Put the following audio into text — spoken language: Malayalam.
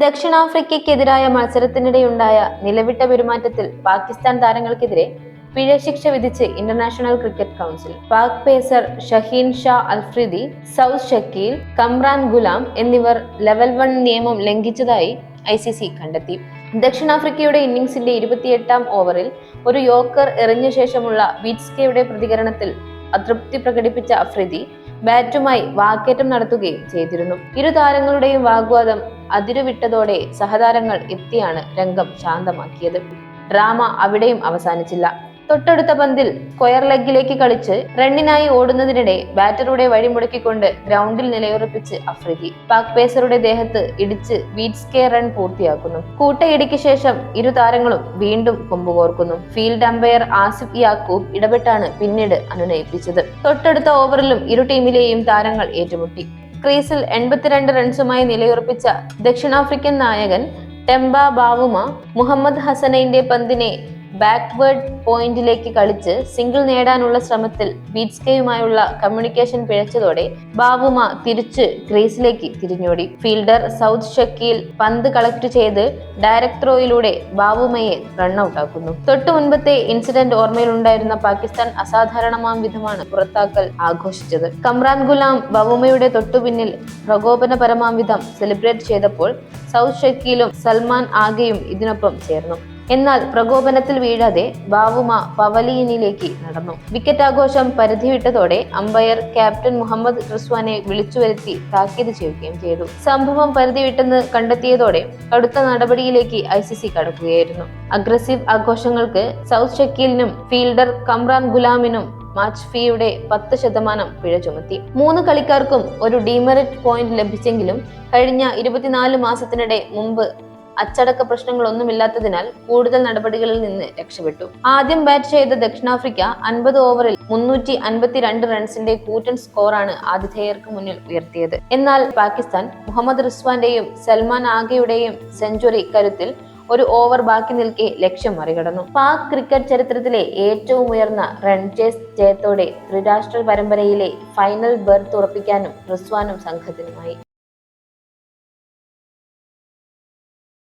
ദക്ഷിണാഫ്രിക്കയ്ക്കെതിരായ മത്സരത്തിനിടെയുണ്ടായ നിലവിട്ട പെരുമാറ്റത്തിൽ പാകിസ്ഥാൻ താരങ്ങൾക്കെതിരെ പിഴശിക്ഷ വിധിച്ച് international cricket council. Pak pacer Shaheen Shah Afridi, Saud Shakeel, Kamran Ghulam എന്നിവർ ലെവൽ 1 നിയമം ലംഘിച്ചതായി ICC കണ്ടെത്തി. ദക്ഷിണാഫ്രിക്കയുടെ ഇന്നിംഗ്സിന്റെ 28ാം ഓവറിൽ ഒരു യോർക്കർ എറിഞ്ഞ ശേഷമുള്ള വിറ്റ്സ്കെയുടെ പ്രതികരണത്തിൽ അതൃപ്തി പ്രകടിപ്പിച്ച അഫ്രീദി ബാറ്റുമായി വാക്കേറ്റം നടത്തുകയും ചെയ്തിരുന്നു. ഇരു താരങ്ങളുടെയും വാഗ്വാദം അതിരുവിട്ടതോടെ സഹതാരങ്ങൾ എത്തിയാണ് രംഗം ശാന്തമാക്കിയത്. ഡ്രാമ അവിടെയും അവസാനിച്ചില്ല. തൊട്ടടുത്ത പന്തിൽ സ്ക്വയർ ലെഗിലേക്ക് കളിച്ച് റണ്ണിനായി ഓടുന്നതിനിടെ ബാറ്ററുടെ വഴിമുടക്കിക്കൊണ്ട് ഗ്രൗണ്ടിൽ നിലയുറപ്പിച്ച് അഫ്രീദി പാക് പേസറുടെ ദേഹത്ത് ഇടിച്ച് വിറ്റ്സ്കെ റൺ പൂർത്തിയാക്കുന്നു. കൂട്ടയിടിക്ക് ശേഷം ഇരു താരങ്ങളും വീണ്ടും കൊമ്പുകോർക്കുന്നു. ഫീൽഡ് അമ്പയർ ആസിഫ് യാക്കൂബ് ഇടപെട്ടാണ് പിന്നീട് അനുനയിപ്പിച്ചത്. തൊട്ടടുത്ത ഓവറിലും ഇരു ടീമിലെയും താരങ്ങൾ ഏറ്റുമുട്ടി. ക്രീസിൽ 82 റൺസുമായി നിലയുറപ്പിച്ച ദക്ഷിണാഫ്രിക്കൻ നായകൻ ടെംബ ബാവുമ മുഹമ്മദ് ഹസനൈന്റെ പന്തിനെ ബാക്ക്വേർഡ് പോയിന്റിലേക്ക് കളിച്ച് സിംഗിൾ നേടാനുള്ള ശ്രമത്തിൽ വിറ്റ്സ്കെയുമായുള്ള കമ്മ്യൂണിക്കേഷൻ പിഴച്ചതോടെ ബാവുമ തിരിച്ച് ക്രീസിലേക്ക് തിരിഞ്ഞോടി. ഫീൽഡർ സൗദ് ഷക്കീൽ പന്ത് കളക്ട് ചെയ്ത് ഡയറക്ട് ത്രോയിലൂടെ ബാവുമയെ റണ്ണൌട്ടാക്കുന്നു. തൊട്ടു മുൻപത്തെ ഇൻസിഡന്റ് ഓർമ്മയിലുണ്ടായിരുന്ന പാകിസ്ഥാൻ അസാധാരണമാം വിധമാണ് പുറത്താക്കൽ ആഘോഷിച്ചത്. കമ്രാൻ ഗുലാം ബാവുമയുടെ തൊട്ടുപിന്നിൽ പ്രകോപനപരമാം വിധം സെലിബ്രേറ്റ് ചെയ്തപ്പോൾ സൗദ് ഷക്കീലും സൽമാൻ ആഗയും ഇതിനൊപ്പം ചേർന്നു. എന്നാൽ പ്രകോപനത്തിൽ വീഴാതെ ബാവുമ പവലിയനിലേക്ക് നടന്നു. വിക്കറ്റ് ആഘോഷം പരിധി വിട്ടതോടെ അമ്പയർ ക്യാപ്റ്റൻ മുഹമ്മദ് റിസ്വാനെ വിളിച്ചുവരുത്തി താക്കീത് ചെയ്യുകയും ചെയ്തു. സംഭവം പരിധി വിട്ടെന്ന് കണ്ടെത്തിയതോടെ കടുത്ത നടപടിയിലേക്ക് ICC കടക്കുകയായിരുന്നു. അഗ്രസീവ് ആഘോഷങ്ങൾക്ക് സൗദ് ഷക്കീലിനും ഫീൽഡർ കമ്രാൻ ഗുലാമിനും മാച്ച് ഫീയുടെ 10% പിഴ ചുമത്തി. 3 കളിക്കാർക്കും ഒരു ഡീമെറിറ്റ് പോയിന്റ് ലഭിച്ചെങ്കിലും കഴിഞ്ഞ 24 മാസത്തിനിടെ മുമ്പ് അച്ചടക്ക പ്രശ്നങ്ങളൊന്നുമില്ലാത്തതിനാൽ കൂടുതൽ നടപടികളിൽ നിന്ന് രക്ഷപ്പെട്ടു. ആദ്യം ബാറ്റ് ചെയ്ത ദക്ഷിണാഫ്രിക്ക 50 ഓവറിൽ 352 റൺസിന്റെ കൂറ്റൻ സ്കോറാണ് ആതിഥേയർക്ക് മുന്നിൽ ഉയർത്തിയത്. എന്നാൽ പാകിസ്ഥാൻ മുഹമ്മദ് റിസ്വാന്റെയും സൽമാൻ ആഗയുടെയും സെഞ്ചുറി കരുത്തിൽ ഒരു ഓവർ ബാക്കി നിൽക്കെ ലക്ഷ്യം മറികടന്നു. പാക് ക്രിക്കറ്റ് ചരിത്രത്തിലെ ഏറ്റവും ഉയർന്ന റൺ ചേസ് ജയത്തോടെ ത്രിരാഷ്ട്ര പരമ്പരയിലെ ഫൈനൽ ബെർത്ത് ഉറപ്പിക്കാനും റിസ്വാനും സംഘത്തിനുമായി.